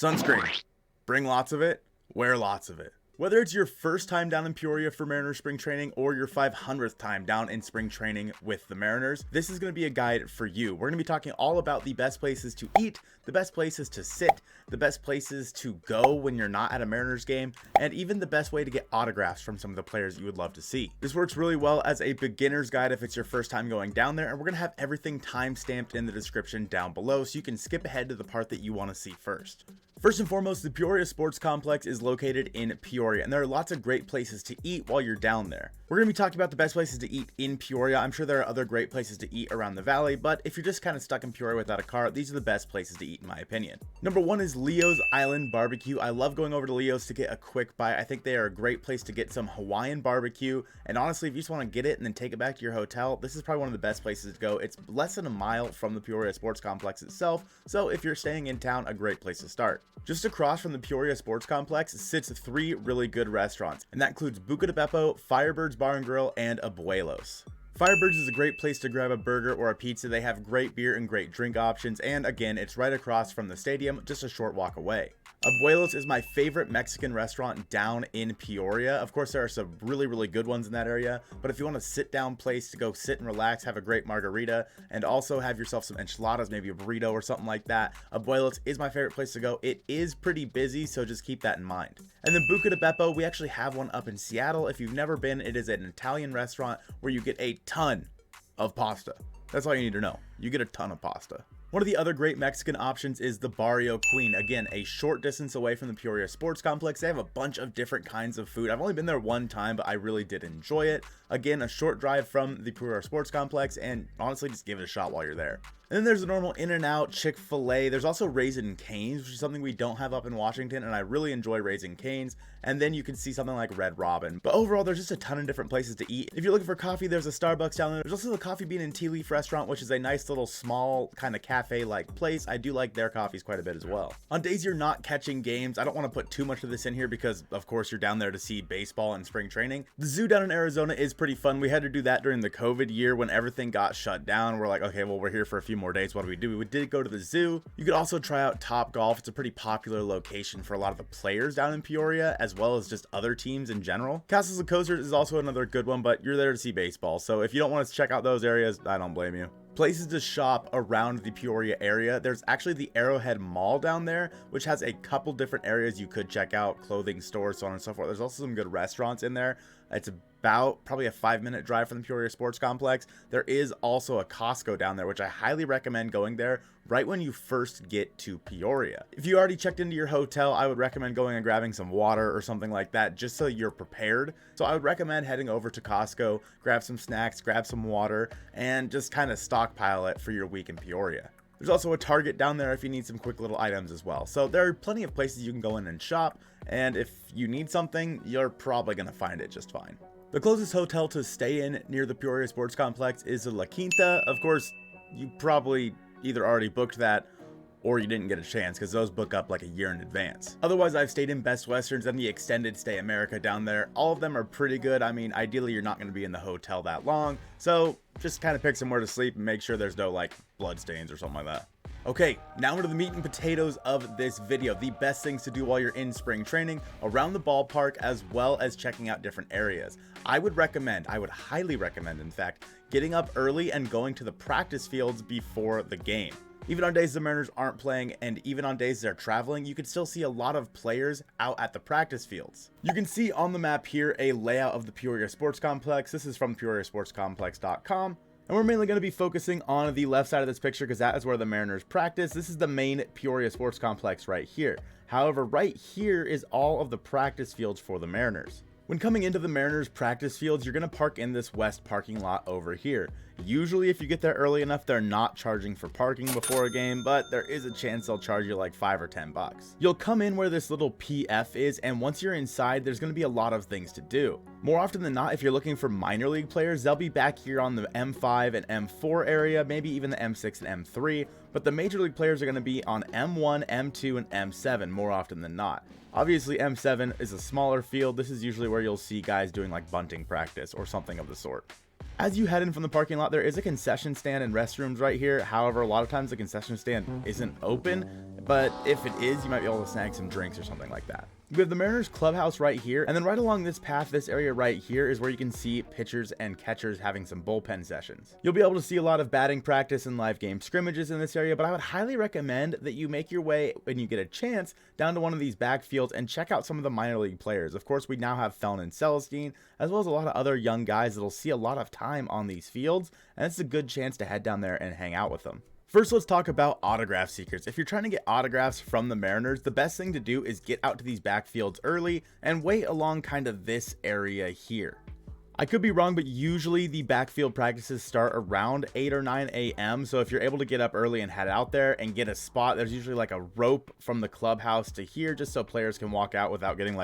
Sunscreen. Bring lots of it, wear lots of it. Whether it's your first time down in Peoria for Mariners spring training or your 500th time down in spring training with the Mariners, this is going to be a guide for you. We're going to be talking all about the best places to eat, the best places to sit, the best places to go when you're not at a Mariners game, and even the best way to get autographs from some of the players you would love to see. This works really well as a beginner's guide if it's your first time going down there, and we're going to have everything time-stamped in the description down below so you can skip ahead to the part that you want to see first. First and foremost, the Peoria Sports Complex is located in Peoria, and there are lots of great places to eat while you're down there. We're going to be talking about the best places to eat in Peoria. I'm sure there are other great places to eat around the valley, but if you're just kind of stuck in Peoria without a car, these are the best places to eat in my opinion. Number one is Leo's Island Barbecue. I love going over to Leo's to get a quick bite. I think they are a great place to get some Hawaiian barbecue, and honestly, if you just want to get it and then take it back to your hotel, this is probably one of the best places to go. It's less than a mile from the Peoria Sports Complex itself, so if you're staying in town, a great place to start. Just across from the Peoria Sports Complex sits 3 really good restaurants, and that includes Buca de Beppo, Firebirds Bar and Grill, and Abuelos. Firebirds is a great place to grab a burger or a pizza. They have great beer and great drink options, and again, it's right across from the stadium, just a short walk away. Abuelos is my favorite Mexican restaurant down in Peoria. Of course, there are some really good ones in that area, but if you want a sit down place to go sit and relax, have a great margarita, and also have yourself some enchiladas, maybe a burrito or something like that, Abuelos is my favorite place to go. It is pretty busy, so just keep that in mind. And then Buca de Beppo, we actually have one up in Seattle. If you've never been, it is an Italian restaurant where you get a ton of pasta. That's all you need to know. You get a ton of pasta. One of the other great Mexican options is the Barrio Queen. Again, a short distance away from the Peoria Sports Complex. They have a bunch of different kinds of food. I've only been there one time, but I really did enjoy it. Again, a short drive from the Peoria Sports Complex, and honestly, just give it a shot while you're there. And then there's the normal In-N-Out, Chick-fil-A. There's also Raising Cane's, which is something we don't have up in Washington, and I really enjoy Raising Cane's. And then you can see something like Red Robin. But overall, there's just a ton of different places to eat. If you're looking for coffee, there's a Starbucks down there. There's also the Coffee Bean and Tea Leaf restaurant, which is a nice little small kind of cafe-like place. I do like their coffees quite a bit as well. On days you're not catching games, I don't want to put too much of this in here because, of course, you're down there to see baseball and spring training. The zoo down in Arizona is pretty fun. We had to do that during the COVID year when everything got shut down. We're like, okay, well, we're here for a few more days. What do? We did go to the zoo. You could also try out Top Golf. It's a pretty popular location for a lot of the players down in Peoria, as well as just other teams in general. Castles and Coasters is also another good one, but you're there to see baseball. So if you don't want to check out those areas, I don't blame you. Places to shop around the Peoria area. There's actually the Arrowhead Mall down there, which has a couple different areas you could check out, clothing stores, so on and so forth. There's also some good restaurants in there. It's about probably a 5-minute drive from the Peoria Sports Complex. There is also a Costco down there, which I highly recommend going there right when you first get to Peoria. If you already checked into your hotel, I would recommend going and grabbing some water or something like that, just so you're prepared. So I would recommend heading over to Costco, grab some snacks, grab some water, and just kind of stockpile it for your week in Peoria. There's also a Target down there if you need some quick little items as well. So there are plenty of places you can go in and shop, and if you need something, you're probably going to find it just fine. The closest hotel to stay in near the Peoria Sports Complex is the La Quinta. Of course, you probably either already booked that or you didn't get a chance because those book up like a year in advance. Otherwise, I've stayed in Best Westerns and the Extended Stay America down there. All of them are pretty good. I mean, ideally, you're not going to be in the hotel that long, so just kind of pick somewhere to sleep and make sure there's no like blood stains or something like that. Okay, now into the meat and potatoes of this video. The best things to do while you're in spring training around the ballpark, as well as checking out different areas. I would highly recommend, in fact, getting up early and going to the practice fields before the game. Even on days the Mariners aren't playing, and even on days they're traveling, you can still see a lot of players out at the practice fields. You can see on the map here a layout of the Peoria Sports Complex. This is from PeoriaSportsComplex.com. And we're mainly going to be focusing on the left side of this picture because that is where the Mariners practice. This is the main Peoria Sports Complex right here. However, right here is all of the practice fields for the Mariners. When coming into the Mariners practice fields, you're going to park in this west parking lot over here. Usually if you get there early enough, they're not charging for parking before a game, but there is a chance they'll charge you like $5 or $10. You'll come in where this little PF is, and once you're inside, there's going to be a lot of things to do. More often than not, if you're looking for minor league players, they'll be back here on the M5 and M4 area, maybe even the M6 and M3, but the major league players are going to be on M1, M2, and M7 more often than not. Obviously, M7 is a smaller field. This is usually where you'll see guys doing like bunting practice or something of the sort. As you head in from the parking lot, there is a concession stand and restrooms right here. However, a lot of times the concession stand isn't open, but if it is, you might be able to snag some drinks or something like that. We have the Mariners clubhouse right here, and then right along this path, this area right here is where you can see pitchers and catchers having some bullpen sessions. You'll be able to see a lot of batting practice and live game scrimmages in this area, but I would highly recommend that you make your way, when you get a chance, down to one of these backfields and check out some of the minor league players. Of course, we now have Felton and Celestine, as well as a lot of other young guys that'll see a lot of time on these fields, and it's a good chance to head down there and hang out with them. First, let's talk about autograph seekers. If you're trying to get autographs from the Mariners, the best thing to do is get out to these backfields early and wait along kind of this area here. I could be wrong, but usually the backfield practices start around 8 or 9 a.m. So if you're able to get up early and head out there and get a spot, there's usually like a rope from the clubhouse to here just so players can walk out without getting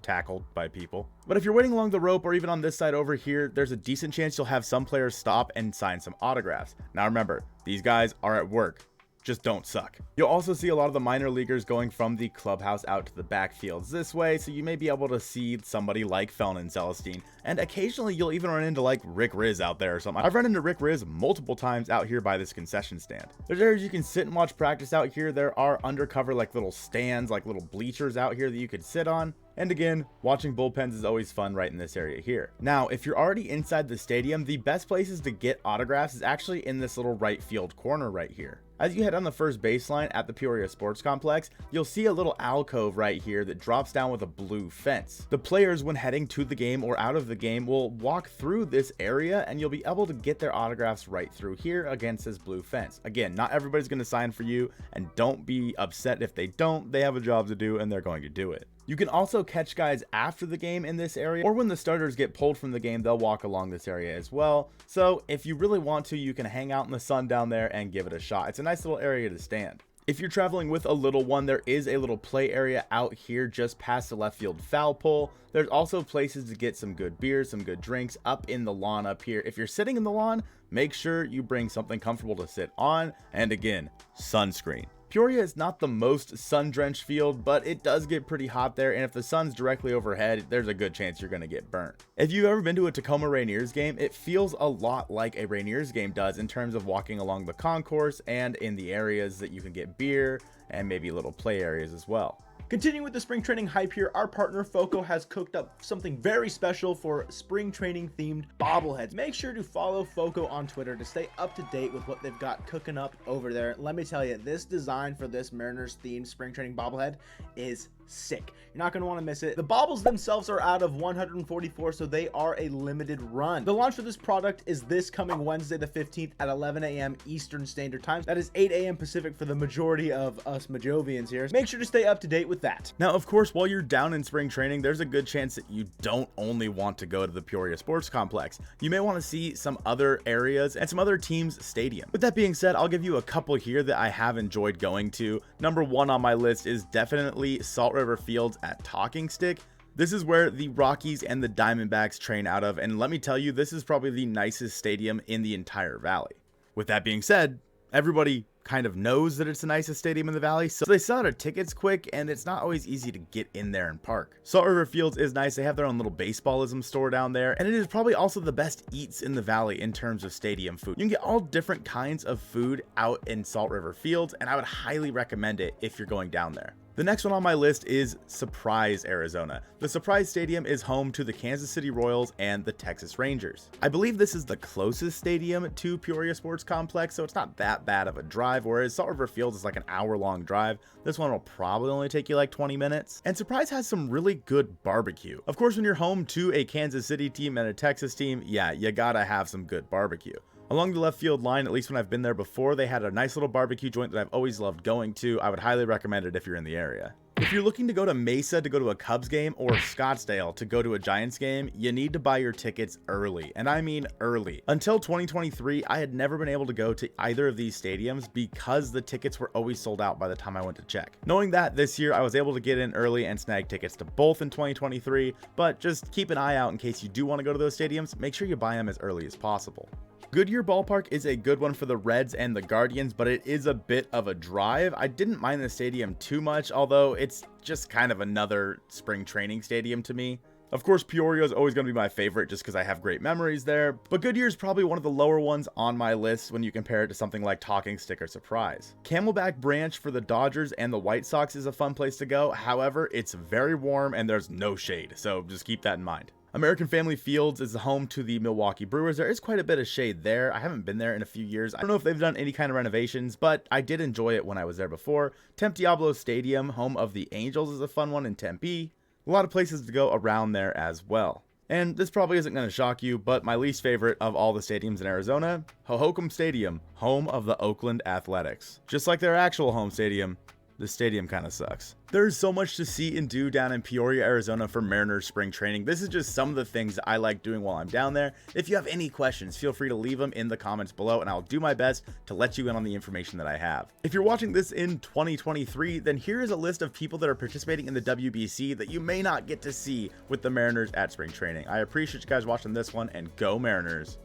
tackled by people. But if you're waiting along the rope or even on this side over here, there's a decent chance you'll have some players stop and sign some autographs. Now remember, these guys are at work. Just don't suck. You'll also see a lot of the minor leaguers going from the clubhouse out to the backfields this way, so you may be able to see somebody like Felton and Celestine, and occasionally you'll even run into like Rick Riz out there or something. I've run into Rick Riz multiple times out here by this concession stand. There's areas you can sit and watch practice out here. There are undercover like little stands, like little bleachers out here that you could sit on. And again, watching bullpens is always fun right in this area here. Now, if you're already inside the stadium, the best places to get autographs is actually in this little right field corner right here. As you head on the first baseline at the Peoria Sports Complex, you'll see a little alcove right here that drops down with a blue fence. The players, when heading to the game or out of the game, will walk through this area and you'll be able to get their autographs right through here against this blue fence. Again, not everybody's going to sign for you, and don't be upset if they don't. They have a job to do and they're going to do it. You can also catch guys after the game in this area, or when the starters get pulled from the game, they'll walk along this area as well. So if you really want to, you can hang out in the sun down there and give it a shot. It's a nice little area to stand. If you're traveling with a little one, there is a little play area out here just past the left field foul pole. There's also places to get some good beers, some good drinks up in the lawn up here. If you're sitting in the lawn, make sure you bring something comfortable to sit on. And again, sunscreen. Peoria is not the most sun-drenched field, but it does get pretty hot there, and if the sun's directly overhead, there's a good chance you're going to get burnt. If you've ever been to a Tacoma Rainiers game, it feels a lot like a Rainiers game does in terms of walking along the concourse and in the areas that you can get beer and maybe little play areas as well. Continuing with the spring training hype here, our partner Foco has cooked up something very special for spring training themed bobbleheads. Make sure to follow Foco on Twitter to stay up to date with what they've got cooking up over there. Let me tell you, this design for this Mariners themed spring training bobblehead is sick. You're not going to want to miss it. The baubles themselves are out of 144, so they are a limited run. The launch for this product is this coming Wednesday the 15th at 11 a.m. Eastern Standard Time. That is 8 a.m. Pacific for the majority of us Mojovians here. Make sure to stay up to date with that. Now, of course, while you're down in spring training, there's a good chance that you don't only want to go to the Peoria Sports Complex. You may want to see some other areas and some other teams' stadium. With that being said, I'll give you a couple here that I have enjoyed going to. Number one on my list is definitely Salt River Fields at Talking Stick. This is where the Rockies and the Diamondbacks train out of, and let me tell you, this is probably the nicest stadium in the entire valley. With that being said, everybody kind of knows that it's the nicest stadium in the valley, so they sell out tickets quick, and it's not always easy to get in there and park. Salt River Fields is nice. They have their own little baseballism store down there, and it is probably also the best eats in the valley in terms of stadium food. You can get all different kinds of food out in Salt River Fields, and I would highly recommend it if you're going down there. The next one on my list is Surprise, Arizona. The Surprise Stadium is home to the Kansas City Royals and the Texas Rangers. I believe this is the closest stadium to Peoria Sports Complex, so it's not that bad of a drive, whereas Salt River Fields is like an hour-long drive. This one will probably only take you like 20 minutes. And Surprise has some really good barbecue. Of course, when you're home to a Kansas City team and a Texas team, yeah, you gotta have some good barbecue. Along the left field line, at least when I've been there before, they had a nice little barbecue joint that I've always loved going to. I would highly recommend it if you're in the area. If you're looking to go to Mesa to go to a Cubs game or Scottsdale to go to a Giants game, you need to buy your tickets early, and I mean early. Until 2023, I had never been able to go to either of these stadiums because the tickets were always sold out by the time I went to check. Knowing that, this year I was able to get in early and snag tickets to both in 2023, but just keep an eye out in case you do want to go to those stadiums. Make sure you buy them as early as possible. Goodyear Ballpark is a good one for the Reds and the Guardians, but it is a bit of a drive. I didn't mind the stadium too much, although it's just kind of another spring training stadium to me. Of course, Peoria is always going to be my favorite just because I have great memories there, but Goodyear is probably one of the lower ones on my list when you compare it to something like Talking Stick or Surprise. Camelback Branch for the Dodgers and the White Sox is a fun place to go. However, it's very warm and there's no shade, so just keep that in mind. American Family Fields is the home to the Milwaukee Brewers. There is quite a bit of shade there. I haven't been there in a few years. I don't know if they've done any kind of renovations, but I did enjoy it when I was there before. Tempe Diablo Stadium, home of the Angels, is a fun one in Tempe. A lot of places to go around there as well. And this probably isn't going to shock you, but my least favorite of all the stadiums in Arizona, Hohokam Stadium, home of the Oakland Athletics. Just like their actual home stadium, the stadium kind of sucks. There's so much to see and do down in Peoria, Arizona for Mariners spring training. This is just some of the things that I like doing while I'm down there. If you have any questions, feel free to leave them in the comments below and I'll do my best to let you in on the information that I have. If you're watching this in 2023, then here is a list of people that are participating in the WBC that you may not get to see with the Mariners at spring training. I appreciate you guys watching this one, and go Mariners.